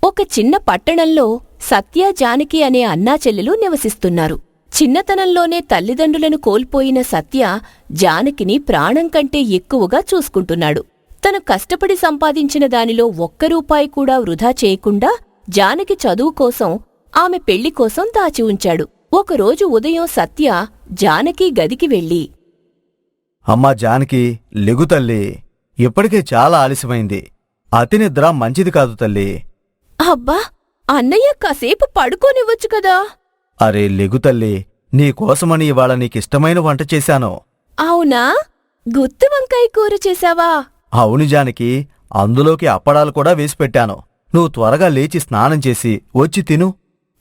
ఒక చిన్న పట్టణంలో సత్య, జానకి అనే అన్నాచెల్లెలు నివసిస్తున్నారు. చిన్నతనంలోనే తల్లిదండ్రులను కోల్పోయిన సత్య జానకిని ప్రాణం కంటే ఎక్కువగా చూసుకుంటున్నాడు. తను కష్టపడి సంపాదించిన దానిలో ఒక్క రూపాయి కూడా వృధా చేయకుండా జానకి చదువు కోసం, ఆమె పెళ్లి కోసం దాచి ఉంచాడు. ఒకరోజు ఉదయం సత్య జానకి గదికి వెళ్ళి, అమ్మా జానకి, లెగు తల్లి, ఇప్పటికే చాలా ఆలస్యమైంది. అతి నిద్ర మంచిది కాదు తల్లి. అబ్బా, అన్నయ్య కాసేపు పడుకోనివ్వచ్చు కదా. అరే లెగు తల్లి, నీకోసమని ఇవాళ నీకిష్టమైన వంట చేశాను. అవునా? గుత్తి వంకాయ కూర చేశావా? అవును జానకి, అందులోకి అప్పడాలు కూడా వేసిపెట్టాను. నువ్వు త్వరగా లేచి స్నానం చేసి వచ్చి తిను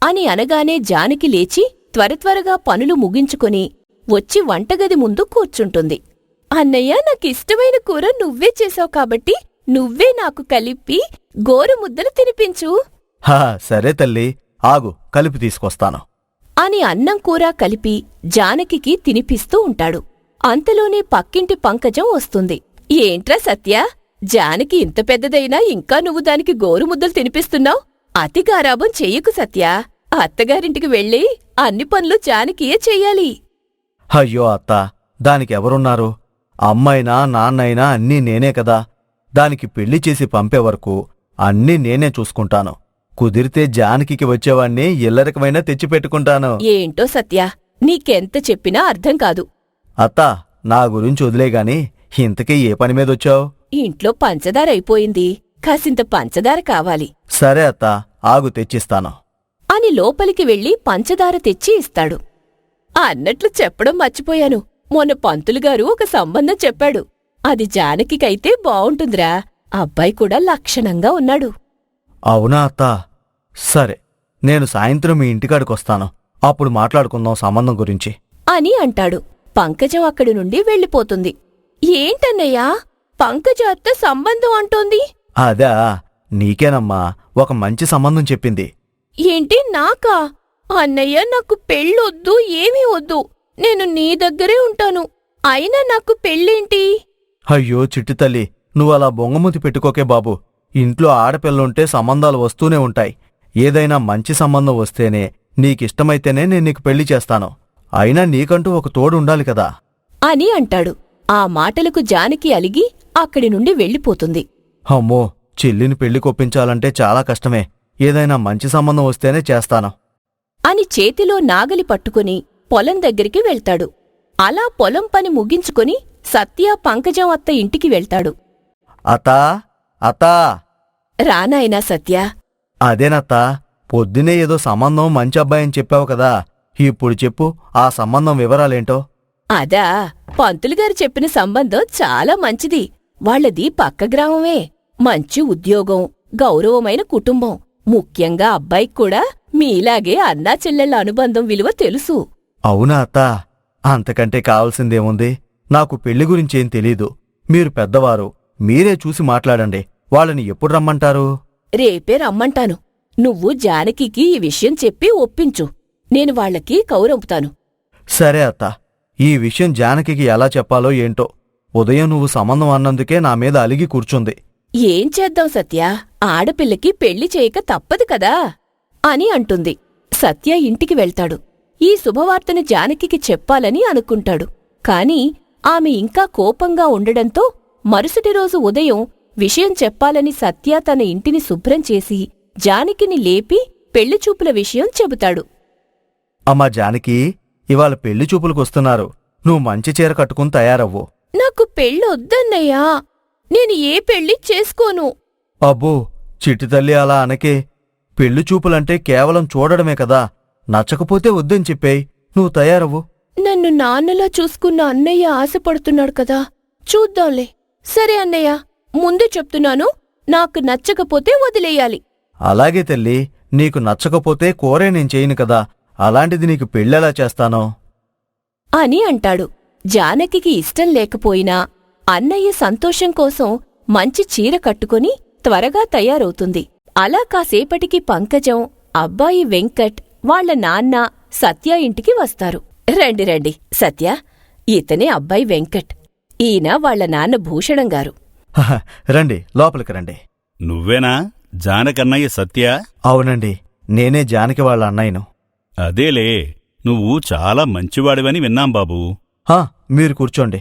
అని అనగానే జానకి లేచి త్వరత్వరగా పనులు ముగించుకొని వచ్చి వంటగది ముందు కూర్చుంటుంది. అన్నయ్య, నాకిష్టమైన కూర నువ్వే చేశావు కాబట్టి నువ్వే నాకు కలిపి గోరుముద్దలు తినిపించు. హా సరే తల్లి, ఆగు, కలిపి తీసుకొస్తాను అని అన్నం కూర కలిపి జానకికి తినిపిస్తూ ఉంటాడు. అంతలోనే పక్కింటి పంకజం వస్తుంది. ఏంట్రా సత్య, జానకి ఇంత పెద్దదైనా ఇంకా నువ్వు దానికి గోరుముద్దలు తినిపిస్తున్నావు? అతి గారాబం చెయ్యకు సత్య. అత్తగారింటికి వెళ్ళి అన్ని పనులు జానకియే చెయ్యాలి. అయ్యో అత్త, దానికెవరున్నారు? అమ్మైనా నాన్నైనా అన్నీ నేనే కదా. దానికి పెళ్లి చేసి పంపే వరకు అన్నీ నేనే చూసుకుంటాను. కుదిరితే జానకికి వచ్చేవాణ్ణి ఇల్లరికమైనా తెచ్చిపెట్టుకుంటాను. ఏంటో సత్య, నీకెంత చెప్పినా అర్థం కాదు. అత్తా, నా గురించి వదిలేగాని ఇంతకీ ఏ పని మీదొచ్చావు? ఇంట్లో పంచదార అయిపోయింది, కాసింత పంచదార కావాలి. సరే అత్తా, ఆగు, తెచ్చిస్తాను అని లోపలికి వెళ్లి పంచదార తెచ్చి ఇస్తాడు. అన్నట్లు చెప్పడం మర్చిపోయాను, మొన్న పంతులుగారు ఒక సంబంధం చెప్పాడు. అది జానకికైతే బావుంటుందిరా. అబ్బాయి కూడా లక్షణంగా ఉన్నాడు. అవునా అత్తా? సరే, నేను సాయంత్రం మీ ఇంటికాడికొస్తాను. అప్పుడు మాట్లాడుకుందాం సంబంధం గురించి అని అంటాడు. పంకజం అక్కడి నుండి వెళ్ళిపోతుంది. ఏంటన్నయ్యా, పంకజ అత్త సంబంధం అంటోంది? అదా, నీకేనమ్మా ఒక మంచి సంబంధం చెప్పింది. ఏంటి, నాకా? అన్నయ్య, నాకు పెళ్ళొద్దు, ఏమీ వద్దు. నేను నీ దగ్గరే ఉంటాను. అయినా నాకు పెళ్ళేంటి? అయ్యో చిట్టి తల్లి, నువ్వలా బొంగమూతి పెట్టుకోకే బాబు. ఇంట్లో ఆడపిల్లుంటే సంబంధాలు వస్తూనే ఉంటాయి. ఏదైనా మంచి సంబంధం వస్తేనే, నీకిష్టమైతేనే నేను నీకు పెళ్లి చేస్తాను. అయినా నీకంటూ ఒక తోడు ఉండాలి కదా అని అంటాడు. ఆ మాటలకు జానకి అలిగి అక్కడి నుండి వెళ్ళిపోతుంది. అమ్మో, చెల్లిని పెళ్లి కొప్పించాలంటే చాలా కష్టమే. ఏదైనా మంచి సంబంధం వస్తేనే చేస్తాను అని చేతిలో నాగలి పట్టుకుని పొలం దగ్గరికి వెళ్తాడు. అలా పొలం పని ముగించుకొని సత్య పంకజం అత్త ఇంటికి వెళ్తాడు. అత్తా, అత్తా. రానాయనా సత్య. అదేనత్తా, పొద్దునే ఏదో సంబంధం మంచి అబ్బాయని చెప్పావు కదా. ఇప్పుడు చెప్పు, ఆ సంబంధం వివరాలేంటో. అదా, పంతులుగారు చెప్పిన సంబంధం చాలా మంచిది. వాళ్లది పక్క గ్రామమే. మంచి ఉద్యోగం, గౌరవమైన కుటుంబం. ముఖ్యంగా అబ్బాయికి కూడా మీలాగే అన్నా చెల్లెళ్ల అనుబంధం విలువ తెలుసు. అవునా అత్తా? అంతకంటే కావాల్సిందేముంది? నాకు పెళ్లి గురించేం తెలీదు. మీరు పెద్దవారు, మీరే చూసి మాట్లాడండి. వాళ్ళని ఎప్పుడు రమ్మంటారు? రేపే రమ్మంటాను. నువ్వు జానకికి ఈ విషయం చెప్పి ఒప్పించు. నేను వాళ్లకి కౌరంపుతాను. సరే అత్తా, ఈ విషయం జానకికి ఎలా చెప్పాలో ఏంటో. ఉదయం నువ్వు సంబంధం అన్నందుకే నా మీద అలిగి కూర్చుంది. ఏం చేద్దాం సత్య, ఆడపిల్లకి పెళ్లి చేయక తప్పదు కదా అని అంటుంది. సత్య ఇంటికి వెళ్తాడు. ఈ శుభవార్తను జానకికి చెప్పాలని అనుకుంటాడు. కాని ఆమె ఇంకా కోపంగా ఉండడంతో మరుసటి రోజు ఉదయం విషయం చెప్పాలని సత్య తన ఇంటిని శుభ్రం చేసి జానకిని లేపి పెళ్లిచూపుల విషయం చెబుతాడు. అమ్మా జానకి, ఇవాళ పెళ్లి చూపులకొస్తున్నారు. నువ్వు మంచి చీర కట్టుకుని తయారవ్వు. నాకు పెళ్ళొద్దన్నయ్యా, నేను ఏ పెళ్లి చేసుకోను. అబ్బో చిట్టి తల్లి, అలా అనకే. పెళ్లి చూపులంటే కేవలం చూడడమే కదా. నచ్చకపోతే వద్దని చెప్పేయ్. నువ్వు తయారవ్వు. నన్ను నాన్నలా చూసుకున్న అన్నయ్య ఆశపడుతున్నాడు కదా, చూద్దాంలే. సరే అన్నయ్య, ముందు చెప్తున్నాను, నాకు నచ్చకపోతే వదిలేయాలి. అలాగే తల్లి, నీకు నచ్చకపోతే కూరే నేను చేయను కదా. అలాంటిది నీకు పెళ్ళెలా చేస్తానో అని అంటాడు. జానకికి ఇష్టం లేకపోయినా అన్నయ్య సంతోషం కోసం మంచి చీర కట్టుకుని త్వరగా తయారవుతుంది. అలా కాసేపటికి పంకజం, అబ్బాయి వెంకట్, వాళ్ల నాన్న సత్య ఇంటికి వస్తారు. రండి రండి సత్య, ఇతనే అబ్బాయి వెంకట్. ఈయన వాళ్ల నాన్న భూషణం గారు. రండి, లోపలికి రండి. నువ్వేనా? జానకన్నయ్య సత్య? అవునండి, నేనే జానకి వాళ్ళ అన్నయ్యను. అదేలే, నువ్వు చాలా మంచివాడివని విన్నాం బాబూ. హా, మీరు కూర్చోండి.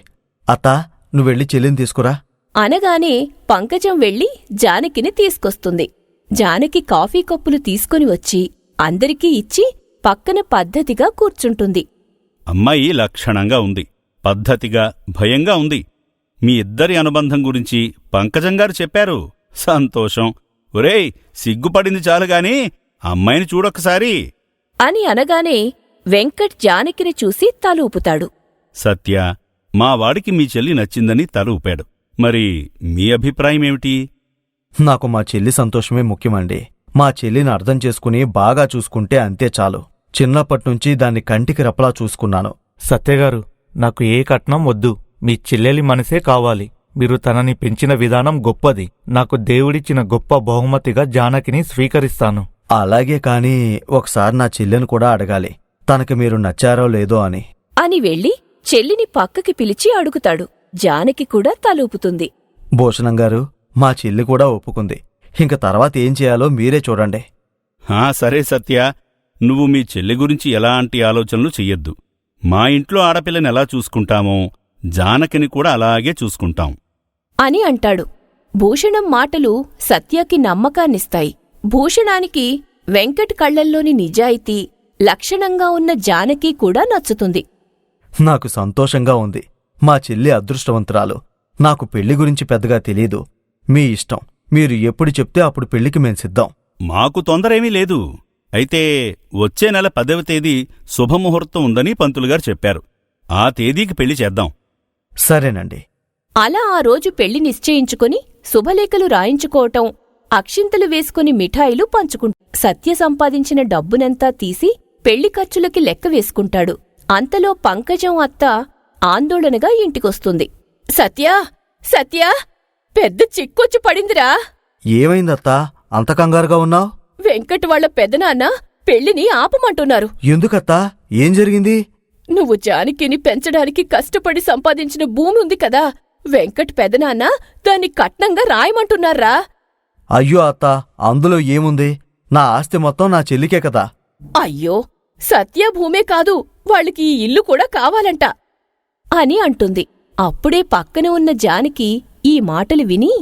అత్తా, నువ్వెళ్ళి చెల్లిని తీసుకురా. అనగానే పంకజం వెళ్లి జానకిని తీసుకొస్తుంది. జానకి కాఫీ కప్పులు తీసుకొని వచ్చి అందరికీ ఇచ్చి పక్కన పద్ధతిగా కూర్చుంటుంది. అమ్మాయి లక్షణంగా ఉంది, పద్ధతిగా, భయంగా ఉంది. మీ ఇద్దరి అనుబంధం గురించి పంకజంగారు చెప్పారు. సంతోషం. ఒరేయ్, సిగ్గుపడింది చాలుగాని అమ్మాయిని చూడొక్కసారి అని అనగానే వెంకట్ జానకిని చూసి తల ఊపుతాడు. సత్య, మా వాడికి మీ చెల్లి నచ్చిందని తల ఊపాడు. మరి మీ అభిప్రాయమేమిటి? నాకు మా చెల్లి సంతోషమే ముఖ్యమండి. మా చెల్లిని అర్థం చేసుకుని బాగా చూసుకుంటే అంతే చాలు. చిన్నప్పట్నుంచి దాన్ని కంటికి రెప్పలా చూసుకున్నాను. సత్యగారు, నాకు ఏ కట్నం వద్దు. మీ చెల్లెలి మనసే కావాలి. మీరు తనని పెంచిన విధానం గొప్పది. నాకు దేవుడిచ్చిన గొప్ప బహుమతిగా జానకిని స్వీకరిస్తాను. అలాగే కాని ఒకసారి నా చెల్లెను కూడా అడగాలి, తనకి మీరు నచ్చారో లేదో అని. అని వెళ్లి చెల్లిని పక్కకి పిలిచి అడుగుతాడు. జానకి కూడా తలూపుతుంది. భూషణంగారు, మా చెల్లి కూడా ఒప్పుకుంది. ఇంక తర్వాత ఏం చేయాలో మీరే చూడండి. సరే సత్య, నువ్వు మీ చెల్లి గురించి ఎలాంటి ఆలోచనలు చెయ్యొద్దు. మా ఇంట్లో ఆడపిల్లని ఎలా చూసుకుంటామో జానకిని కూడా అలాగే చూసుకుంటాం అని అంటాడు. భూషణం మాటలు సత్యకి నమ్మకాన్నిస్తాయి. భూషణానికి వెంకట్ కళ్లల్లోని నిజాయితీ, లక్షణంగా ఉన్న జానకి కూడా నచ్చుతుంది. నాకు సంతోషంగా ఉంది. మా చెల్లి అదృష్టవంతురాలు. నాకు పెళ్లి గురించి పెద్దగా తెలీదు. మీ ఇష్టం. మీరు ఎప్పుడు చెప్తే అప్పుడు పెళ్లికి మేం సిద్ధం. మాకు తొందరేమీ లేదు. అయితే వచ్చే నెల 10వ తేదీ శుభముహూర్తం ఉందని పంతులుగారు చెప్పారు. ఆ తేదీకి పెళ్లి చేద్దాం. సరేనండి. అలా ఆ రోజు పెళ్లి నిశ్చయించుకుని శుభలేఖలు రాయించుకోవటం, అక్షింతలు వేసుకుని మిఠాయిలు పంచుకుంటా. సత్య సంపాదించిన డబ్బునంతా తీసి పెళ్లి ఖర్చులకి లెక్క వేసుకుంటాడు. అంతలో పంకజం అత్త ఆందోళనగా ఇంటికొస్తుంది. సత్యా, సత్యా, పెద్ద చిక్కొచ్చి పడిందిరా. ఏమైందత్తా, అంత కంగారుగా ఉన్నావ్? వెంకట్ వాళ్ల పెదనాన్న పెళ్లిని ఆపమంటున్నారు. ఎందుకత్తా, ఏం జరిగింది? నువ్వు జానకిని పెంచడానికి కష్టపడి సంపాదించిన భూమి ఉంది కదా, వెంకట్ పెదనాన్న దాన్ని కట్నంగా రాయమంటున్నారా. అయ్యో అత్తా, అందులో ఏముంది? నా ఆస్తి మొత్తం నా చెల్లికే కదా. అయ్యో, సత్య భూమే కాదు, వాళ్ళకి ఈ ఇల్లు కూడా కావాలంట అని అంటుంది. అప్పుడే పక్కన ఉన్న జానకి ఈ మాటలు విని,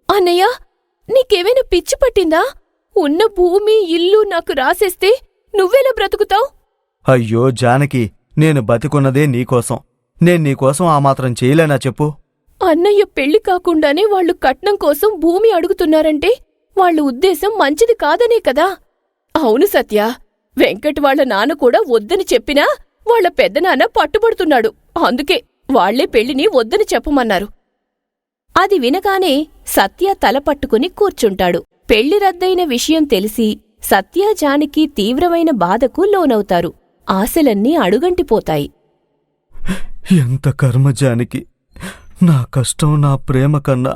అన్నయ్య, నీకేమైనా పిచ్చి పట్టిందా? ఉన్న భూమి, ఇల్లు నాకు రాసేస్తే నువ్వెలా బ్రతుకుతావ్? అయ్యో జానకి, నేను బతికున్నదే నీకోసం. నేను నీకోసం ఆ మాత్రం చేయలేనా చెప్పు? అన్నయ్య పెళ్లి కాకుండానే వాళ్లు కట్నం కోసం భూమి అడుగుతున్నారంటే వాళ్ళ ఉద్దేశం మంచిది కాదనే కదా. అవును సత్య, వెంకట్ వాళ్ల నాన్న కూడా వద్దని చెప్పినా వాళ్ల పెద్దనాన్న పట్టుబడుతున్నాడు. అందుకే వాళ్లే పెళ్లిని వద్దని చెప్పమన్నారు. అది వినగానే సత్య తల పట్టుకుని కూర్చుంటాడు. పెళ్లి రద్దయిన విషయం తెలిసి సత్య, జానకి తీవ్రమైన బాధకు లోనవుతారు. ఆశలన్నీ అడుగంటిపోతాయి. ఎంత కర్మ జానకి! నా కష్టం, నా ప్రేమ కన్నా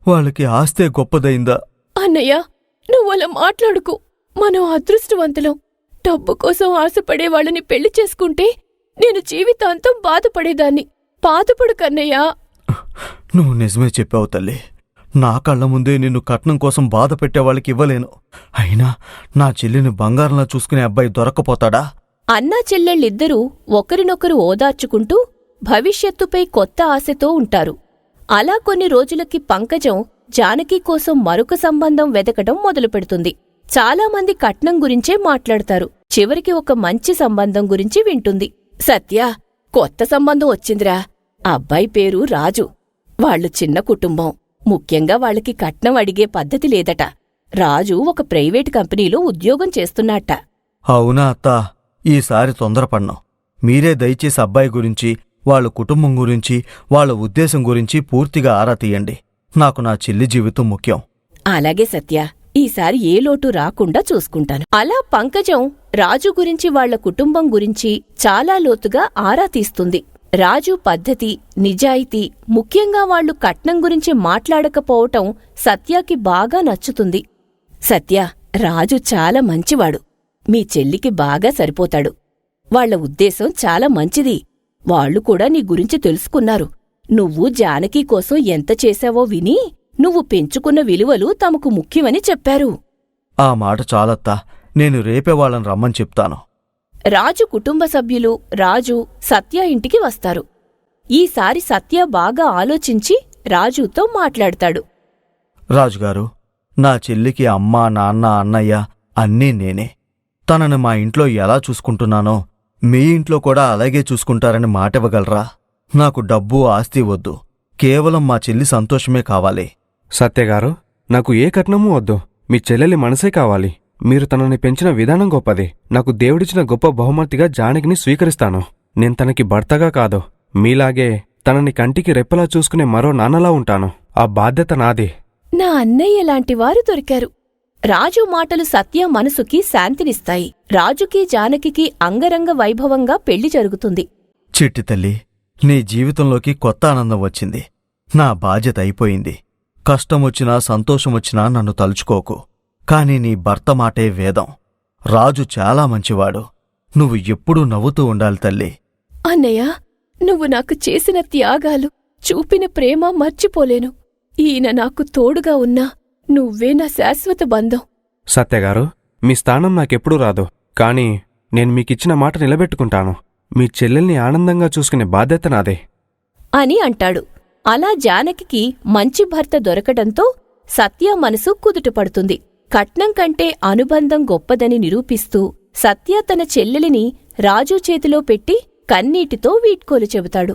వాళ్ళకి ఆస్తే గొప్పదైందా? అన్నయ్య, నువ్వలా మాట్లాడుకు. మనం అదృష్టవంతులం. డబ్బు కోసం ఆశపడే వాళ్ళని పెళ్లి చేసుకుంటే నేను జీవితాంతం బాధపడేదాన్ని. బాధపడు కన్నయ్యా. నువ్వు నిజమే చెప్పావు తల్లి. నా కళ్ల ముందే నిన్ను కట్నం కోసం బాధ పెట్టేవాళ్ళకి ఇవ్వలేను. అయినా నా చెల్లిని బంగారంలా చూసుకునే అబ్బాయి దొరక్కపోతాడా? అన్నా చెల్లెళ్ళిద్దరూ ఒకరినొకరు ఓదార్చుకుంటూ భవిష్యత్తుపై కొత్త ఆశతో ఉంటారు. అలా కొన్ని రోజులకి పంకజం జానకి కోసం మరొక సంబంధం వెదకడం మొదలుపెడుతుంది. చాలామంది కట్నం గురించే మాట్లాడతారు. చివరికి ఒక మంచి సంబంధం గురించి వింటుంది. సత్య, కొత్త సంబంధం వచ్చిందిరా. అబ్బాయి పేరు రాజు. వాళ్లు చిన్న కుటుంబం. ముఖ్యంగా వాళ్ళకి కట్నం అడిగే పద్ధతి లేదట. రాజు ఒక ప్రైవేటు కంపెనీలో ఉద్యోగం చేస్తున్నట్ట. అవునా అత్తా, ఈసారి తొందరపడ్నాం. మీరే దయచేసి అబ్బాయి గురించి, వాళ్ళ కుటుంబం గురించి, వాళ్ళ ఉద్దేశం గురించి పూర్తిగా ఆరా తీయండి. నాకు నా చెల్లి జీవితం ముఖ్యం. అలాగే సత్య, ఈసారి ఏ లోటు రాకుండా చూసుకుంటాను. అలా పంకజం రాజు గురించి, వాళ్ల కుటుంబం గురించి చాలా లోతుగా ఆరా తీస్తుంది. రాజు పద్ధతి, నిజాయితీ, ముఖ్యంగా వాళ్లు కట్నం గురించి మాట్లాడకపోవటం సత్యకి బాగా నచ్చుతుంది. సత్య, రాజు చాలా మంచివాడు. మీ చెల్లికి బాగా సరిపోతాడు. వాళ్ల ఉద్దేశం చాలా మంచిది. వాళ్లు కూడా నీ గురించి తెలుసుకున్నారు. నువ్వు జానకి కోసం ఎంత చేశావో విని నువ్వు పెంచుకున్న విలువలు తమకు ముఖ్యమని చెప్పారు. ఆ మాట చాలత్తా, నేను రేపే వాళ్ళని రమ్మని చెప్తాను. రాజు కుటుంబ సభ్యులు రాజు, సత్య ఇంటికి వస్తారు. ఈసారి సత్య బాగా ఆలోచించి రాజుతో మాట్లాడతాడు. రాజుగారు, నా చెల్లికి అమ్మా, నాన్న, అన్నయ్య అన్నీ నేనే. తనని మా ఇంట్లో ఎలా చూసుకుంటున్నానో మీ ఇంట్లో కూడా అలాగే చూసుకుంటారని మాటివ్వగలరా? నాకు డబ్బు, ఆస్తి వద్దు. కేవలం మా చెల్లి సంతోషమే కావాలి. సత్యగారు, నాకు ఏ కట్నమూ వద్దు. మీ చెల్లెలి మనసే కావాలి. మీరు తనని పెంచిన విధానం గొప్పది. నాకు దేవుడిచ్చిన గొప్ప బహుమతిగా జానకిని స్వీకరిస్తాను. నేను తనకి భర్తగా కాదు, మీలాగే తనని కంటికి రెప్పలా చూసుకునే మరో నాన్నలా ఉంటాను. ఆ బాధ్యత నాది. నా అన్నయ్యలాంటివారు దొరికారు. రాజు మాటలు సత్య మనసుకి శాంతినిస్తాయి. రాజుకి జానకికి అంగరంగ వైభవంగా పెళ్లి జరుగుతుంది. చిట్టి తల్లి, నీ జీవితంలోకి కొత్త ఆనందం వచ్చింది. నా బాధ్యత అయిపోయింది. కష్టమొచ్చినా సంతోషమొచ్చినా నన్ను తలుచుకోకు. కాని నీ భర్త మాటే వేదం. రాజు చాలా మంచివాడు. నువ్వు ఎప్పుడూ నవ్వుతూ ఉండాలి తల్లి. అన్నయ్య, నువ్వు నాకు చేసిన త్యాగాలు, చూపిన ప్రేమ మర్చిపోలేను. ఈయన నాకు తోడుగా ఉన్నా నువ్వే నా శాశ్వత బంధం. సత్యగారు, మీ స్థానం నాకెప్పుడూ రాదు. కాని నేను మీకిచ్చిన మాట నిలబెట్టుకుంటాను. మీ చెల్లెల్ని ఆనందంగా చూసుకునే బాధ్యత నాదే అని అంటాడు. అలా జానకికి మంచి భర్త దొరకడంతో సత్య మనసు కుదుటపడుతుంది. కట్నం కంటే అనుబంధం గొప్పదని నిరూపిస్తూ సత్య తన చెల్లెలిని రాజు చేతిలో పెట్టి కన్నీటితో వీడ్కోలు చెబుతాడు.